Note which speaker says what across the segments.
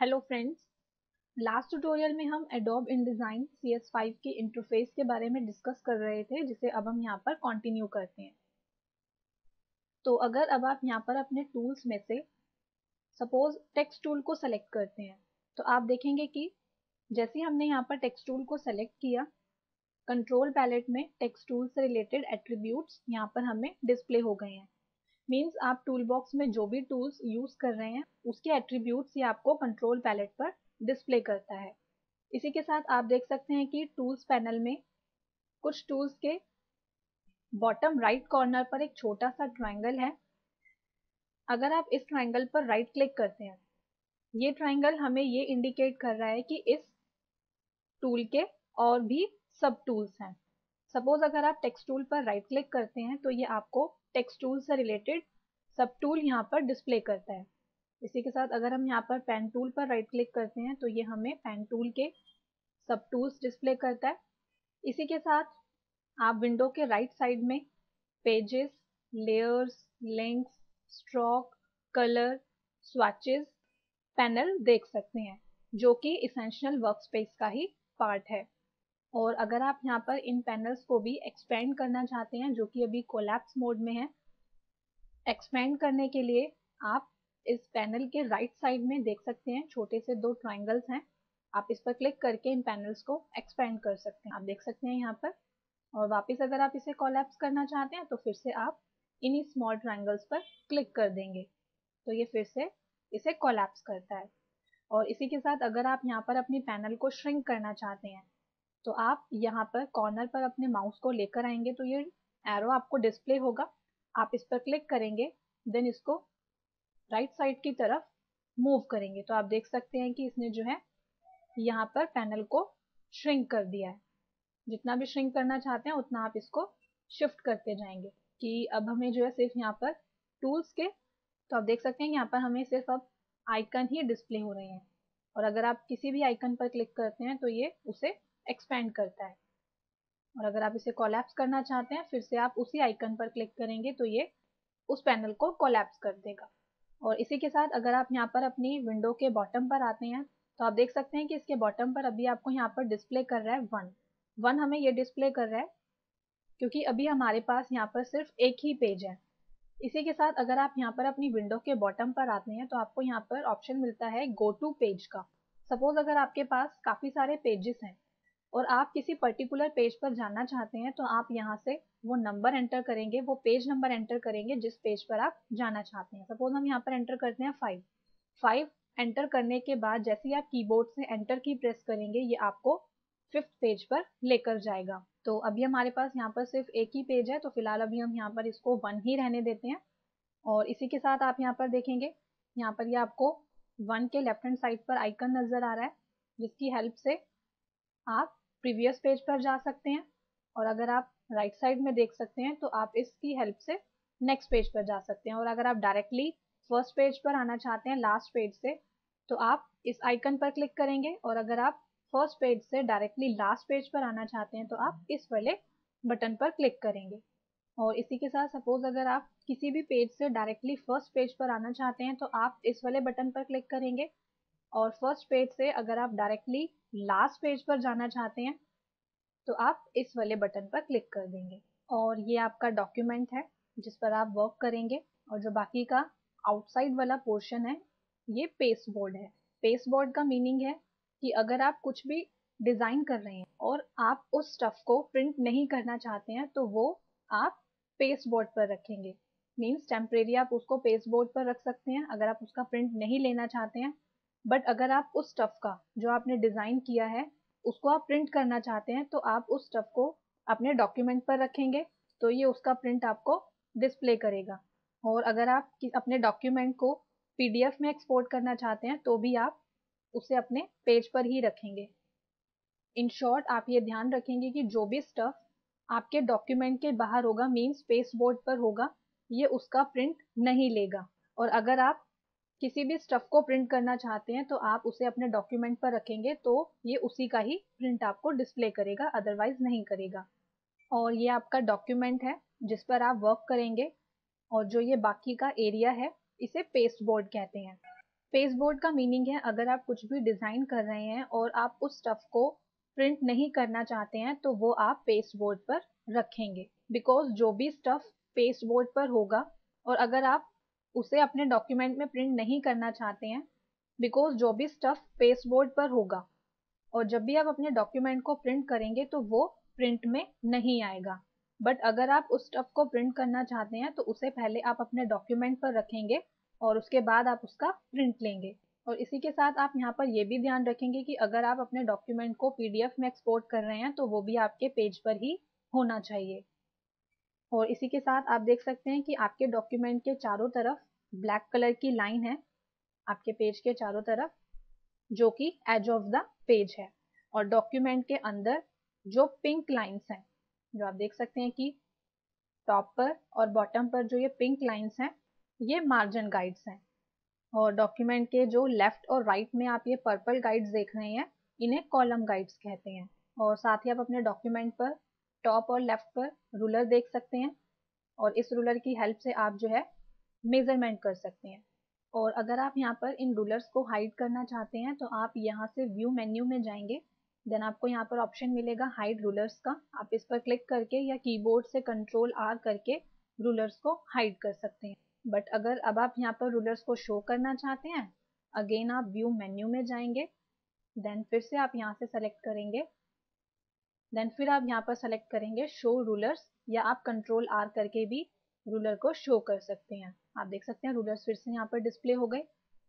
Speaker 1: Hello friends. Last tutorial में हम adobe InDesign CS5 के इंटरफेस के बारे में डिस्कस कर रहे थे, जिसे अब हम यहाँ पर कंटिन्यू करते हैं। तो अगर अब आप यहाँ पर अपने टूल्स में से सपोज टेक्स्ट टूल को सेलेक्ट करते हैं, तो आप देखेंगे कि जैसे ही हमने यहाँ पर टेक्स्ट टूल को सेलेक्ट किया, कंट्रोल पैलेट में टेक्स्ट टूल से रिलेटेड एट्रीब्यूट्स यहाँ पर हमें डिस्प्ले हो गए हैं। मीन्स आप टूल बॉक्स में जो भी टूल्स यूज कर रहे हैं उसके एट्रीब्यूट्स ये आपको कंट्रोल पैलेट पर डिस्प्ले करता है। इसी के साथ आप देख सकते हैं कि टूल्स पैनल में कुछ टूल्स के बॉटम राइट कॉर्नर पर एक छोटा सा ट्रायंगल है। अगर आप इस ट्रायंगल पर राइट क्लिक करते हैं, ये ट्रायंगल हमें ये इंडिकेट कर रहा है कि इस टूल के और भी सब टूल्स हैं। सपोज अगर आप टेक्स्ट टूल पर राइट क्लिक करते हैं तो ये आपको टेक्स्ट टूल से रिलेटेड सब टूल यहाँ पर डिस्प्ले करता है। इसी के साथ अगर हम यहाँ पर पेन टूल पर राइट क्लिक करते हैं तो ये हमें पेन टूल के सब टूल्स डिस्प्ले करता है। इसी के साथ आप विंडो के राइट साइड में pages, layers, links, stroke, colour, swatches panel देख सकते हैं, जो कि इसेंशियल वर्कस्पेस का ही पार्ट है। और अगर आप यहाँ पर इन पैनल्स को भी एक्सपेंड करना चाहते हैं, जो कि अभी कोलैप्स मोड में है, एक्सपेंड करने के लिए आप इस पैनल के राइट साइड में देख सकते हैं छोटे से दो ट्रायंगल्स हैं। आप इस पर क्लिक करके इन पैनल्स को एक्सपेंड कर सकते हैं। आप देख सकते हैं यहाँ पर। और वापस अगर आप इसे कोलैप्स करना चाहते हैं तो फिर से आप इन्हीं स्मॉल ट्रायंगल्स पर क्लिक कर देंगे, तो ये फिर से इसे कोलैप्स करता है। और इसी के साथ अगर आप यहाँ पर अपनी पैनल को श्रिंक करना चाहते हैं तो आप यहाँ पर कॉर्नर पर अपने माउस को लेकर आएंगे तो ये एरो आपको डिस्प्ले होगा। आप इस पर क्लिक करेंगे, देन इसको राइट साइड की तरफ मूव करेंगे तो आप देख सकते हैं कि इसने जो है यहाँ पर पैनल को श्रिंक कर दिया है। जितना भी श्रिंक करना चाहते हैं उतना आप इसको शिफ्ट करते जाएंगे कि अब हमें जो है सिर्फ यहाँ पर टूल्स के, तो आप देख सकते हैं यहाँ पर हमें सिर्फ अब आइकन ही डिस्प्ले हो रहे हैं। और अगर आप किसी भी आइकन पर क्लिक करते हैं तो ये उसे एक्सपेंड करता है। और अगर आप इसे कोलैप्स करना चाहते हैं, फिर से आप उसी आइकन पर क्लिक करेंगे तो ये उस पैनल को कोलैप्स कर देगा। और इसी के साथ अगर आप यहाँ पर अपनी विंडो के बॉटम पर आते हैं तो आप देख सकते हैं कि इसके बॉटम पर अभी आपको यहाँ पर डिस्प्ले कर रहा है वन हमें ये डिस्प्ले कर रहा है क्योंकि अभी हमारे पास यहाँ पर सिर्फ एक ही पेज है। इसी के साथ अगर आप यहाँ पर अपनी विंडो के बॉटम पर आते हैं तो आपको यहाँ पर ऑप्शन मिलता है गो टू पेज का। सपोज अगर आपके पास काफी सारे पेजेस हैं और आप किसी पर्टिकुलर पेज पर जाना चाहते हैं तो आप यहाँ से वो नंबर एंटर करेंगे, वो पेज नंबर एंटर करेंगे जिस पेज पर आप जाना चाहते हैं। सपोज हम यहाँ पर एंटर करते हैं 5 एंटर करने के बाद जैसे ही आप कीबोर्ड से एंटर की प्रेस करेंगे ये आपको 5th पेज पर लेकर जाएगा। तो अभी हमारे पास यहाँ पर सिर्फ एक ही पेज है, तो फिलहाल अभी हम यहाँ पर इसको 1 ही रहने देते हैं। और इसी के साथ आप यहाँ पर देखेंगे, यहाँ पर ये आपको 1 के लेफ्ट हैंड साइड पर आइकन नजर आ रहा है, जिसकी हेल्प से आप प्रीवियस पेज पर जा सकते हैं। और अगर आप राइट साइड में देख सकते हैं तो आप इसकी हेल्प से नेक्स्ट पेज पर जा सकते हैं। और अगर आप डायरेक्टली फर्स्ट पेज पर आना चाहते हैं लास्ट पेज से, तो आप इस आइकन पर क्लिक करेंगे। और अगर आप फर्स्ट पेज से डायरेक्टली लास्ट पेज पर आना चाहते हैं तो आप इस वाले बटन पर क्लिक करेंगे। और इसी के साथ सपोज अगर आप किसी भी पेज से डायरेक्टली फर्स्ट पेज पर आना चाहते हैं तो आप इस वाले बटन पर क्लिक करेंगे। और फर्स्ट पेज से अगर आप डायरेक्टली लास्ट पेज पर जाना चाहते हैं तो आप इस वाले बटन पर क्लिक कर देंगे। और ये आपका डॉक्यूमेंट है जिस पर आप वर्क करेंगे। और जो बाकी का आउटसाइड वाला पोर्शन है ये पेस्ट बोर्ड है। पेस्ट बोर्ड का मीनिंग है कि अगर आप कुछ भी डिजाइन कर रहे हैं और आप उस स्टफ को प्रिंट नहीं करना चाहते हैं तो वो आप पेस्ट बोर्ड पर रखेंगे। मीन्स टेम्परेरी आप उसको पेस्ट बोर्ड पर रख सकते हैं अगर आप उसका प्रिंट नहीं लेना चाहते हैं। बट अगर आप उस स्टफ का जो आपने डिजाइन किया है उसको आप प्रिंट करना चाहते हैं तो आप उस स्टफ को अपने डॉक्यूमेंट पर रखेंगे, तो ये उसका प्रिंट आपको डिस्प्ले करेगा। और अगर आप अपने डॉक्यूमेंट को पीडीएफ में एक्सपोर्ट करना चाहते हैं तो भी आप उसे अपने पेज पर ही रखेंगे। इन शॉर्ट आप ये ध्यान रखेंगे कि जो भी स्टफ आपके डॉक्यूमेंट के बाहर होगा, मीन्स पेज बोर्ड पर होगा, ये उसका प्रिंट नहीं लेगा। और अगर आप किसी भी स्टफ को प्रिंट करना चाहते हैं तो आप उसे अपने डॉक्यूमेंट पर रखेंगे तो ये उसी का ही प्रिंट आपको डिस्प्ले करेगा, अदरवाइज नहीं करेगा। और ये आपका डॉक्यूमेंट है जिस पर आप वर्क करेंगे। और जो ये बाकी का एरिया है इसे पेस्ट बोर्ड कहते हैं। पेस्ट बोर्ड का मीनिंग है अगर आप कुछ भी डिज़ाइन कर रहे हैं और आप उस स्टफ को प्रिंट नहीं करना चाहते हैं तो वो आप पेस्ट बोर्ड पर रखेंगे, बिकॉज जो भी स्टफ पेस्ट बोर्ड पर होगा और अगर आप उसे अपने डॉक्यूमेंट में प्रिंट नहीं करना चाहते हैं, बिकॉज जो भी स्टफ पेस्ट बोर्ड पर होगा और जब भी आप अपने डॉक्यूमेंट को प्रिंट करेंगे तो वो प्रिंट में नहीं आएगा। बट अगर आप उस स्टफ को प्रिंट करना चाहते हैं तो उसे पहले आप अपने डॉक्यूमेंट पर रखेंगे और उसके बाद आप उसका प्रिंट लेंगे। और इसी के साथ आप यहाँ पर ये भी ध्यान रखेंगे कि अगर आप अपने डॉक्यूमेंट को पीडीएफ में एक्सपोर्ट कर रहे हैं तो वो भी आपके पेज पर ही होना चाहिए। और इसी के साथ आप देख सकते हैं कि आपके डॉक्यूमेंट के चारों तरफ ब्लैक कलर की लाइन है आपके पेज के चारों तरफ, जो कि एज ऑफ द पेज है। और डॉक्यूमेंट के अंदर जो पिंक लाइंस हैं, जो आप देख सकते हैं कि टॉप पर और बॉटम पर जो ये पिंक लाइंस हैं, ये मार्जिन गाइड्स हैं। और डॉक्यूमेंट के जो लेफ्ट और राइट में आप ये पर्पल गाइड्स देख रहे हैं, इन्हें कॉलम गाइड्स कहते हैं। और साथ ही आप अपने डॉक्यूमेंट पर टॉप और लेफ्ट पर रूलर देख सकते हैं और इस रूलर की हेल्प से आप जो है मेजरमेंट कर सकते हैं। और अगर आप यहाँ पर इन रूलर्स को हाइड करना चाहते हैं तो आप यहाँ से व्यू मेन्यू में जाएंगे, देन आपको यहाँ पर ऑप्शन मिलेगा हाइड रूलर्स का। आप इस पर क्लिक करके या कीबोर्ड से कंट्रोल आर करके रूलर्स को हाइड कर सकते हैं। बट अगर अब आप यहाँ पर रूलर्स को शो करना चाहते हैं, अगेन आप व्यू मेन्यू में जाएंगे, देन फिर से आप यहाँ से सेलेक्ट करेंगे, देन फिर आप यहाँ पर सेलेक्ट करेंगे शो रूलर्स, या आप कंट्रोल आर करके भी रूलर को शो कर सकते हैं। आप देख सकते हैं रूलर्स फिर से यहाँ पर डिस्प्ले हो गए।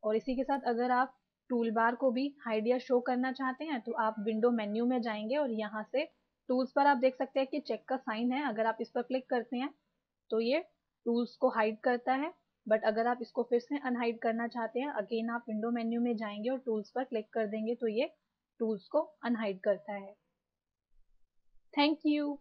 Speaker 1: और इसी के साथ अगर आप टूल बार को भी हाइड या शो करना चाहते हैं तो आप विंडो मेन्यू में जाएंगे और यहाँ से टूल्स पर आप देख सकते हैं कि चेक का साइन है, अगर आप इस पर क्लिक करते हैं तो ये टूल्स को हाइड करता है। बट अगर आप इसको फिर से अनहाइड करना चाहते हैं, अगेन आप विंडो मेन्यू में जाएंगे और टूल्स पर क्लिक कर देंगे तो ये टूल्स को अनहाइड करता है। Thank you.